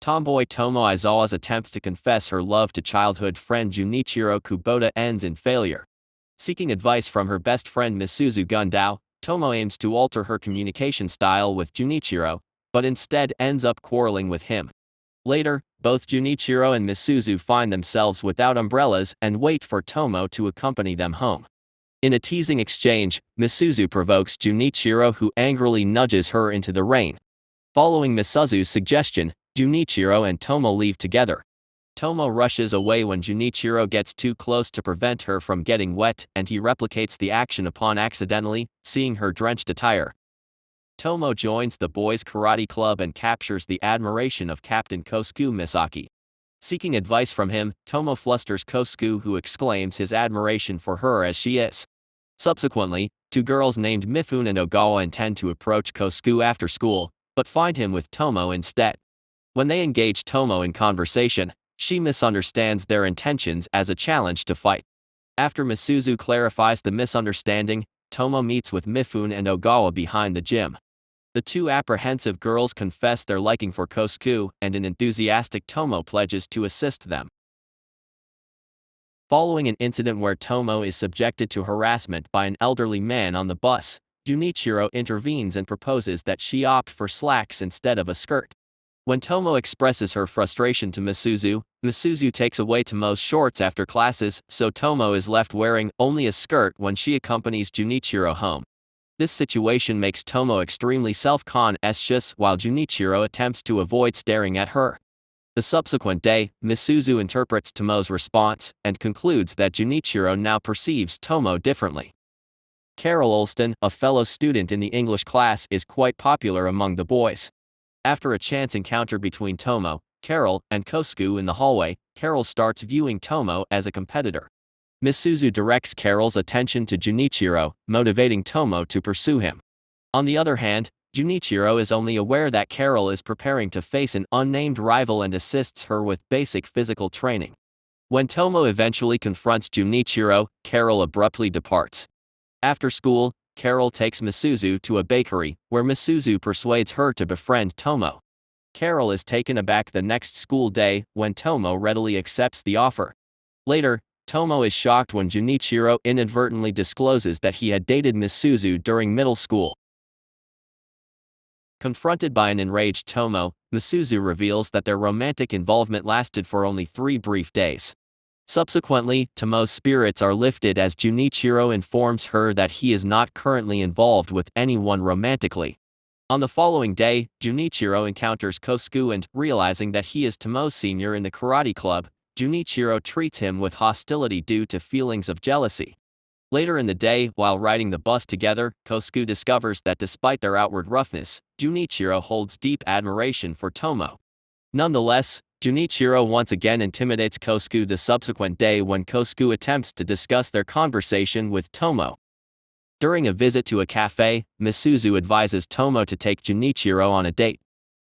Tomboy Tomo Aizawa's attempt to confess her love to childhood friend Junichirou Kubota ends in failure. Seeking advice from her best friend Misuzu Gundao, Tomo aims to alter her communication style with Junichirou, but instead ends up quarreling with him. Later, both Junichirou and Misuzu find themselves without umbrellas and wait for Tomo to accompany them home. In a teasing exchange, Misuzu provokes Junichirou, who angrily nudges her into the rain. Following Misuzu's suggestion, Junichirou and Tomo leave together. Tomo rushes away when Junichirou gets too close to prevent her from getting wet, and he replicates the action upon accidentally seeing her drenched attire. Tomo joins the boys' karate club and captures the admiration of Captain Kosuke Misaki. Seeking advice from him, Tomo flusters Kosuke, who exclaims his admiration for her as she is. Subsequently, two girls named Mifune and Ogawa intend to approach Kosuke after school, but find him with Tomo instead. When they engage Tomo in conversation, she misunderstands their intentions as a challenge to fight. After Misuzu clarifies the misunderstanding, Tomo meets with Mifune and Ogawa behind the gym. The two apprehensive girls confess their liking for Kosuke, and an enthusiastic Tomo pledges to assist them. Following an incident where Tomo is subjected to harassment by an elderly man on the bus, Junichirou intervenes and proposes that she opt for slacks instead of a skirt. When Tomo expresses her frustration to Misuzu, Misuzu takes away Tomo's shorts after classes, so Tomo is left wearing only a skirt when she accompanies Junichirou home. This situation makes Tomo extremely self-conscious while Junichirou attempts to avoid staring at her. The subsequent day, Misuzu interprets Tomo's response and concludes that Junichirou now perceives Tomo differently. Carol Olston, a fellow student in the English class, is quite popular among the boys. After a chance encounter between Tomo, Carol, and Kosuke in the hallway, Carol starts viewing Tomo as a competitor. Misuzu directs Carol's attention to Junichirou, motivating Tomo to pursue him. On the other hand, Junichirou is only aware that Carol is preparing to face an unnamed rival and assists her with basic physical training. When Tomo eventually confronts Junichirou, Carol abruptly departs. After school, Carol takes Misuzu to a bakery, where Misuzu persuades her to befriend Tomo. Carol is taken aback the next school day when Tomo readily accepts the offer. Later, Tomo is shocked when Junichirou inadvertently discloses that he had dated Misuzu during middle school. Confronted by an enraged Tomo, Misuzu reveals that their romantic involvement lasted for only 3 brief days. Subsequently, Tomo's spirits are lifted as Junichirou informs her that he is not currently involved with anyone romantically. On the following day, Junichirou encounters Kosuke and, realizing that he is Tomo's senior in the karate club, Junichirou treats him with hostility due to feelings of jealousy. Later in the day, while riding the bus together, Kosuke discovers that despite their outward roughness, Junichirou holds deep admiration for Tomo. Nonetheless, Junichirou once again intimidates Kosuke the subsequent day when Kosuke attempts to discuss their conversation with Tomo. During a visit to a cafe, Misuzu advises Tomo to take Junichirou on a date.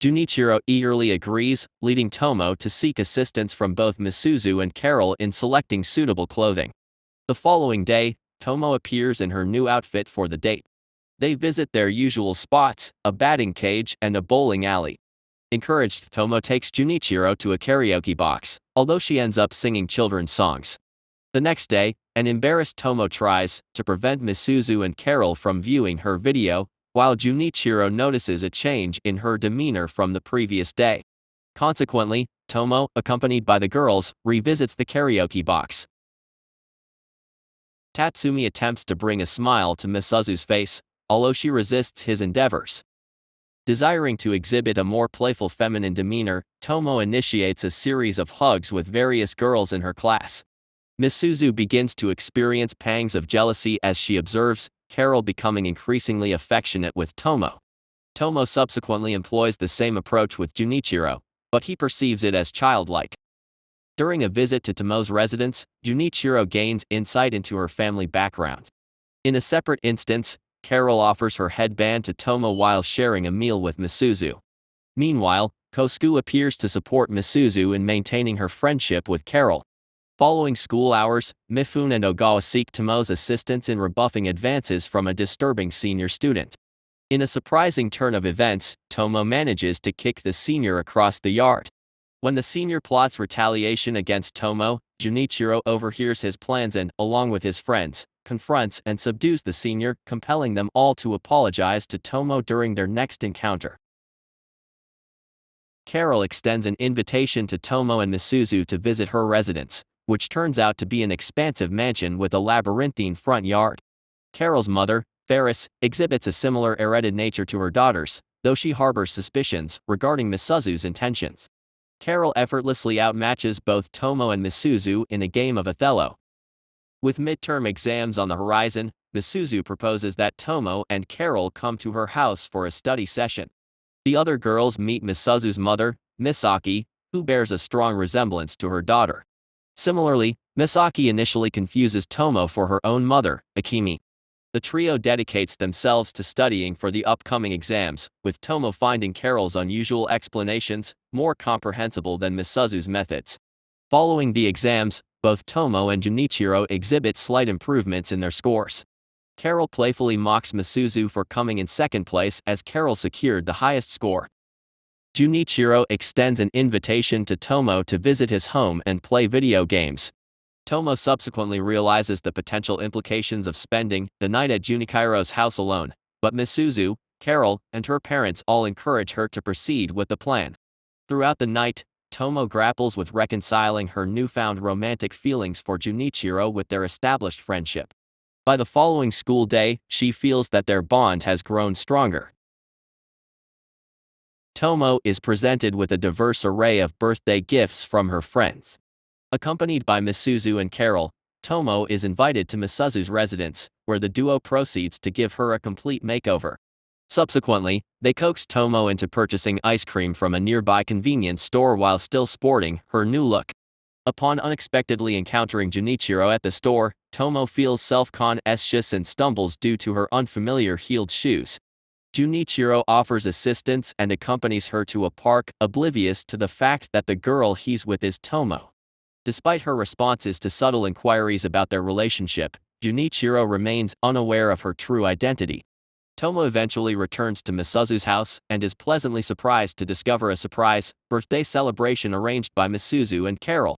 Junichirou eagerly agrees, leading Tomo to seek assistance from both Misuzu and Carol in selecting suitable clothing. The following day, Tomo appears in her new outfit for the date. They visit their usual spots, a batting cage and a bowling alley. Encouraged, Tomo takes Junichirou to a karaoke box, although she ends up singing children's songs. The next day, an embarrassed Tomo tries to prevent Misuzu and Carol from viewing her video, while Junichirou notices a change in her demeanor from the previous day. Consequently, Tomo, accompanied by the girls, revisits the karaoke box. Tatsumi attempts to bring a smile to Misuzu's face, although she resists his endeavors. Desiring to exhibit a more playful feminine demeanor, Tomo initiates a series of hugs with various girls in her class. Misuzu begins to experience pangs of jealousy as she observes Carol becoming increasingly affectionate with Tomo. Tomo subsequently employs the same approach with Junichirou, but he perceives it as childlike. During a visit to Tomo's residence, Junichirou gains insight into her family background. In a separate instance, Carol offers her headband to Tomo while sharing a meal with Misuzu. Meanwhile, Kosuke appears to support Misuzu in maintaining her friendship with Carol. Following school hours, Mifune and Ogawa seek Tomo's assistance in rebuffing advances from a disturbing senior student. In a surprising turn of events, Tomo manages to kick the senior across the yard. When the senior plots retaliation against Tomo, Junichirou overhears his plans and, along with his friends, confronts and subdues the senior, compelling them all to apologize to Tomo during their next encounter. Carol extends an invitation to Tomo and Misuzu to visit her residence, which turns out to be an expansive mansion with a labyrinthine front yard. Carol's mother, Ferris, exhibits a similar erected nature to her daughters, though she harbors suspicions regarding Misuzu's intentions. Carol effortlessly outmatches both Tomo and Misuzu in a game of Othello. With midterm exams on the horizon, Misuzu proposes that Tomo and Carol come to her house for a study session. The other girls meet Misuzu's mother, Misaki, who bears a strong resemblance to her daughter. Similarly, Misaki initially confuses Tomo for her own mother, Akemi. The trio dedicates themselves to studying for the upcoming exams, with Tomo finding Carol's unusual explanations more comprehensible than Misuzu's methods. Following the exams, both Tomo and Junichirou exhibit slight improvements in their scores. Carol playfully mocks Misuzu for coming in second place as Carol secured the highest score. Junichirou extends an invitation to Tomo to visit his home and play video games. Tomo subsequently realizes the potential implications of spending the night at Junichirou's house alone, but Misuzu, Carol, and her parents all encourage her to proceed with the plan. Throughout the night, Tomo grapples with reconciling her newfound romantic feelings for Junichirou with their established friendship. By the following school day, she feels that their bond has grown stronger. Tomo is presented with a diverse array of birthday gifts from her friends. Accompanied by Misuzu and Carol, Tomo is invited to Misuzu's residence, where the duo proceeds to give her a complete makeover. Subsequently, they coax Tomo into purchasing ice cream from a nearby convenience store while still sporting her new look. Upon unexpectedly encountering Junichirou at the store, Tomo feels self-conscious and stumbles due to her unfamiliar heeled shoes. Junichirou offers assistance and accompanies her to a park, oblivious to the fact that the girl he's with is Tomo. Despite her responses to subtle inquiries about their relationship, Junichirou remains unaware of her true identity. Tomo eventually returns to Misuzu's house and is pleasantly surprised to discover a surprise birthday celebration arranged by Misuzu and Carol.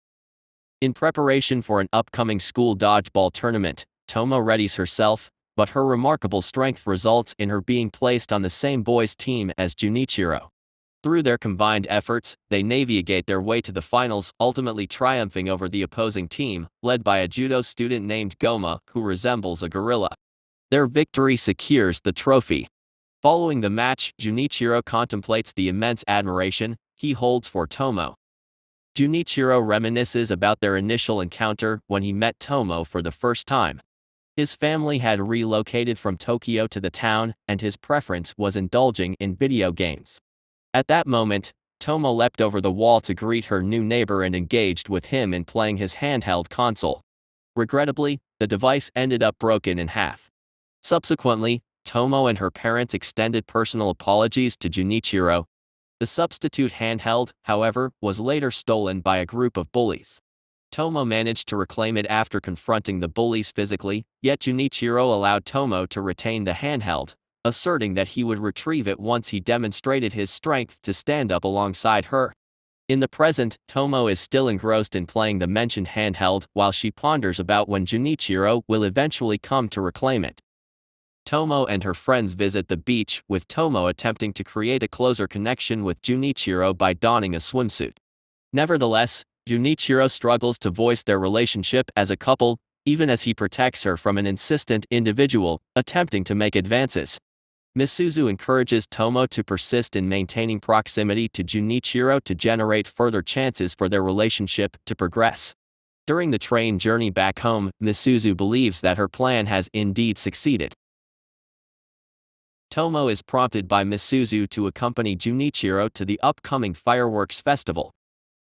In preparation for an upcoming school dodgeball tournament, Tomo readies herself, but her remarkable strength results in her being placed on the same boys' team as Junichirou. Through their combined efforts, they navigate their way to the finals, ultimately triumphing over the opposing team, led by a judo student named Goma, who resembles a gorilla. Their victory secures the trophy. Following the match, Junichirou contemplates the immense admiration he holds for Tomo. Junichirou reminisces about their initial encounter when he met Tomo for the first time. His family had relocated from Tokyo to the town, and his preference was indulging in video games. At that moment, Tomo leapt over the wall to greet her new neighbor and engaged with him in playing his handheld console. Regrettably, the device ended up broken in half. Subsequently, Tomo and her parents extended personal apologies to Junichirou. The substitute handheld, however, was later stolen by a group of bullies. Tomo managed to reclaim it after confronting the bullies physically, yet Junichirou allowed Tomo to retain the handheld, asserting that he would retrieve it once he demonstrated his strength to stand up alongside her. In the present, Tomo is still engrossed in playing the mentioned handheld while she ponders about when Junichirou will eventually come to reclaim it. Tomo and her friends visit the beach, with Tomo attempting to create a closer connection with Junichirou by donning a swimsuit. Nevertheless, Junichirou struggles to voice their relationship as a couple, even as he protects her from an insistent individual attempting to make advances. Misuzu encourages Tomo to persist in maintaining proximity to Junichirou to generate further chances for their relationship to progress. During the train journey back home, Misuzu believes that her plan has indeed succeeded. Tomo is prompted by Misuzu to accompany Junichirou to the upcoming fireworks festival.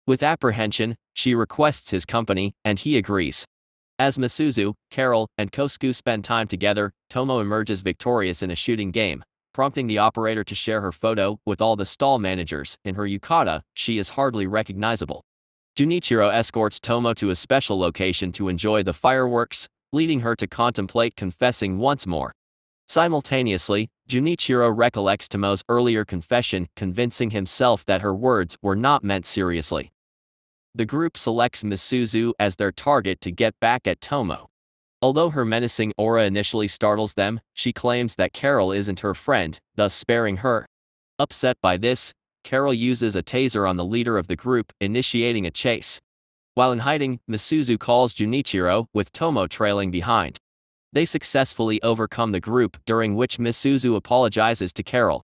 With apprehension, she requests his company, and he agrees. As Misuzu, Carol, and Kosuke spend time together, Tomo emerges victorious in a shooting game, prompting the operator to share her photo with all the stall managers. In her yukata, she is hardly recognizable. Junichirou escorts Tomo to a special location to enjoy the fireworks, leading her to contemplate confessing once more. Simultaneously, Junichirou recollects Tomo's earlier confession, convincing himself that her words were not meant seriously. The group selects Misuzu as their target to get back at Tomo. Although her menacing aura initially startles them, she claims that Carol isn't her friend, thus sparing her. Upset by this, Carol uses a taser on the leader of the group, initiating a chase. While in hiding, Misuzu calls Junichirou, with Tomo trailing behind. They successfully overcome the group, during which Misuzu apologizes to Carol.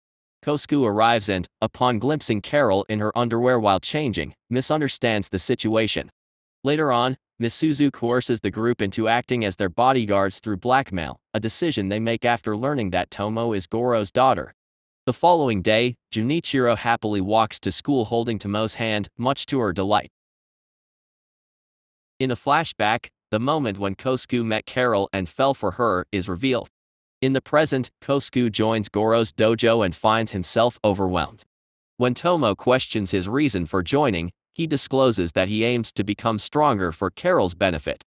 Kosuke arrives and, upon glimpsing Carol in her underwear while changing, misunderstands the situation. Later on, Misuzu coerces the group into acting as their bodyguards through blackmail, a decision they make after learning that Tomo is Goro's daughter. The following day, Junichirou happily walks to school holding Tomo's hand, much to her delight. In a flashback, the moment when Kosuke met Carol and fell for her is revealed. In the present, Kosuke joins Goro's dojo and finds himself overwhelmed. When Tomo questions his reason for joining, he discloses that he aims to become stronger for Carol's benefit.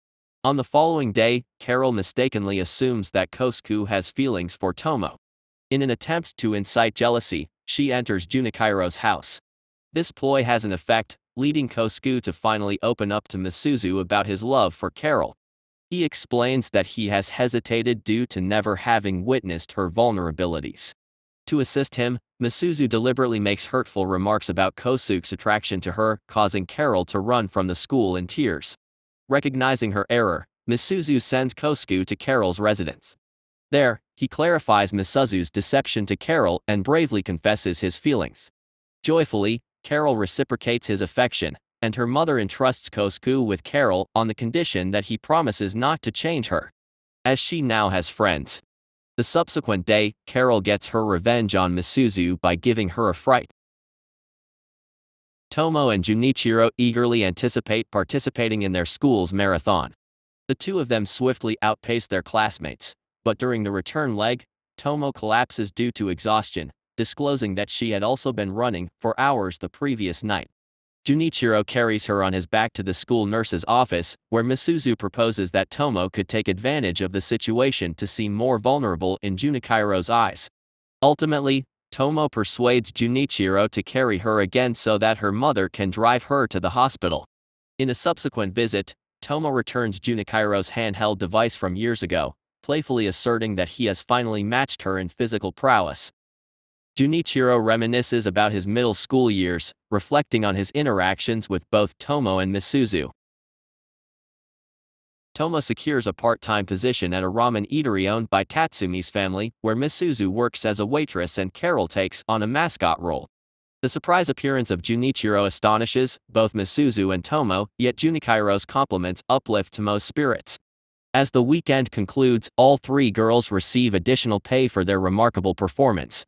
On the following day, Carol mistakenly assumes that Kosuke has feelings for Tomo. In an attempt to incite jealousy, she enters Junichirou's house. This ploy has an effect, leading Kosuke to finally open up to Misuzu about his love for Carol. He explains that he has hesitated due to never having witnessed her vulnerabilities. To assist him, Misuzu deliberately makes hurtful remarks about Kosuke's attraction to her, causing Carol to run from the school in tears. Recognizing her error, Misuzu sends Kosuke to Carol's residence. There, he clarifies Misuzu's deception to Carol and bravely confesses his feelings. Joyfully, Carol reciprocates his affection, and her mother entrusts Kosuke with Carol on the condition that he promises not to change her, as she now has friends. The subsequent day, Carol gets her revenge on Misuzu by giving her a fright. Tomo and Junichirou eagerly anticipate participating in their school's marathon. The two of them swiftly outpace their classmates, but during the return leg, Tomo collapses due to exhaustion, disclosing that she had also been running for hours the previous night. Junichirou carries her on his back to the school nurse's office, where Misuzu proposes that Tomo could take advantage of the situation to seem more vulnerable in Junichirou's eyes. Ultimately, Tomo persuades Junichirou to carry her again so that her mother can drive her to the hospital. In a subsequent visit, Tomo returns Junichirou's handheld device from years ago, playfully asserting that he has finally matched her in physical prowess. Junichirou reminisces about his middle school years, reflecting on his interactions with both Tomo and Misuzu. Tomo secures a part-time position at a ramen eatery owned by Tatsumi's family, where Misuzu works as a waitress and Carol takes on a mascot role. The surprise appearance of Junichirou astonishes both Misuzu and Tomo, yet Junichirou's compliments uplift Tomo's spirits. As the weekend concludes, all three girls receive additional pay for their remarkable performance.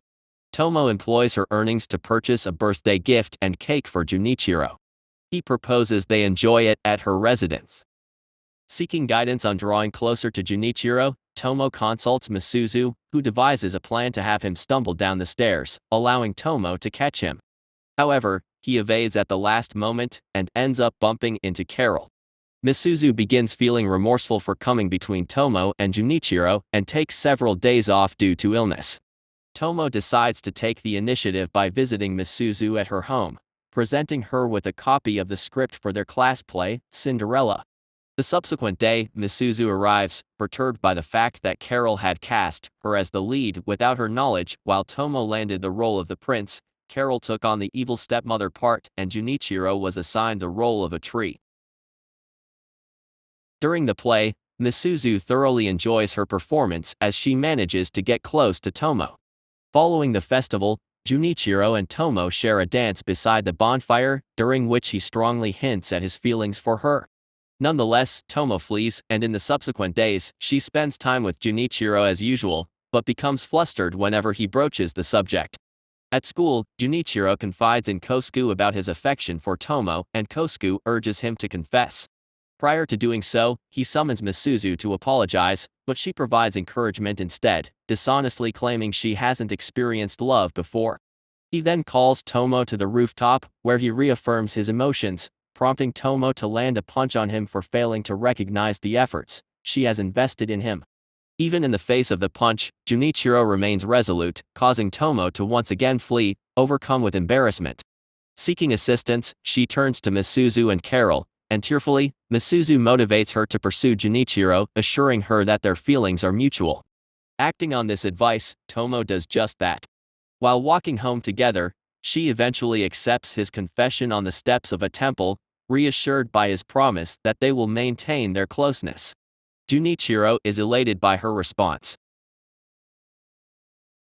Tomo employs her earnings to purchase a birthday gift and cake for Junichirou. He proposes they enjoy it at her residence. Seeking guidance on drawing closer to Junichirou, Tomo consults Misuzu, who devises a plan to have him stumble down the stairs, allowing Tomo to catch him. However, he evades at the last moment and ends up bumping into Carol. Misuzu begins feeling remorseful for coming between Tomo and Junichirou and takes several days off due to illness. Tomo decides to take the initiative by visiting Misuzu at her home, presenting her with a copy of the script for their class play, Cinderella. The subsequent day, Misuzu arrives, perturbed by the fact that Carol had cast her as the lead without her knowledge. While Tomo landed the role of the prince, Carol took on the evil stepmother part and Junichirou was assigned the role of a tree. During the play, Misuzu thoroughly enjoys her performance as she manages to get close to Tomo. Following the festival, Junichirou and Tomo share a dance beside the bonfire, during which he strongly hints at his feelings for her. Nonetheless, Tomo flees, and in the subsequent days, she spends time with Junichirou as usual, but becomes flustered whenever he broaches the subject. At school, Junichirou confides in Kosuke about his affection for Tomo, and Kosuke urges him to confess. Prior to doing so, he summons Misuzu to apologize, but she provides encouragement instead, dishonestly claiming she hasn't experienced love before. He then calls Tomo to the rooftop, where he reaffirms his emotions, prompting Tomo to land a punch on him for failing to recognize the efforts she has invested in him. Even in the face of the punch, Junichirou remains resolute, causing Tomo to once again flee, overcome with embarrassment. Seeking assistance, she turns to Misuzu and Carol, and tearfully, Misuzu motivates her to pursue Junichirou, assuring her that their feelings are mutual. Acting on this advice, Tomo does just that. While walking home together, she eventually accepts his confession on the steps of a temple, reassured by his promise that they will maintain their closeness. Junichirou is elated by her response.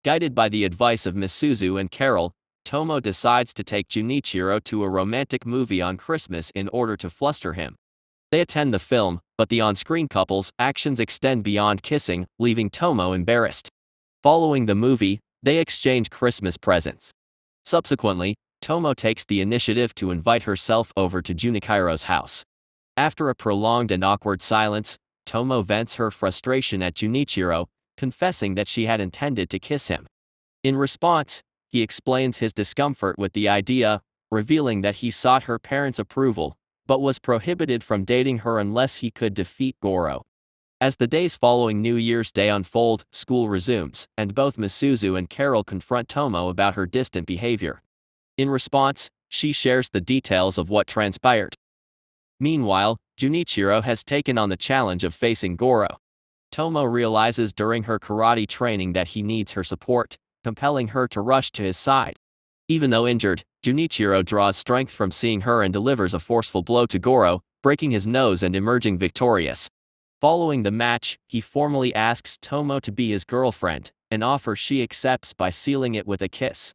Guided by the advice of Misuzu and Carol, Tomo decides to take Junichirou to a romantic movie on Christmas in order to fluster him. They attend the film, but the on-screen couple's actions extend beyond kissing, leaving Tomo embarrassed. Following the movie, they exchange Christmas presents. Subsequently, Tomo takes the initiative to invite herself over to Junichirou's house. After a prolonged and awkward silence, Tomo vents her frustration at Junichirou, confessing that she had intended to kiss him. In response, he explains his discomfort with the idea, revealing that he sought her parents' approval, but was prohibited from dating her unless he could defeat Goro. As the days following New Year's Day unfold, school resumes, and both Misuzu and Carol confront Tomo about her distant behavior. In response, she shares the details of what transpired. Meanwhile, Junichirou has taken on the challenge of facing Goro. Tomo realizes during her karate training that he needs her support, compelling her to rush to his side. Even though injured, Junichirou draws strength from seeing her and delivers a forceful blow to Goro, breaking his nose and emerging victorious. Following the match, he formally asks Tomo to be his girlfriend, an offer she accepts by sealing it with a kiss.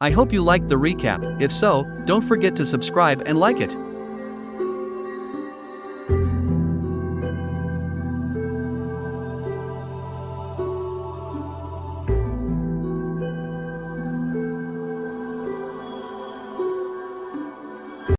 I hope you liked the recap. If so, don't forget to subscribe and like it.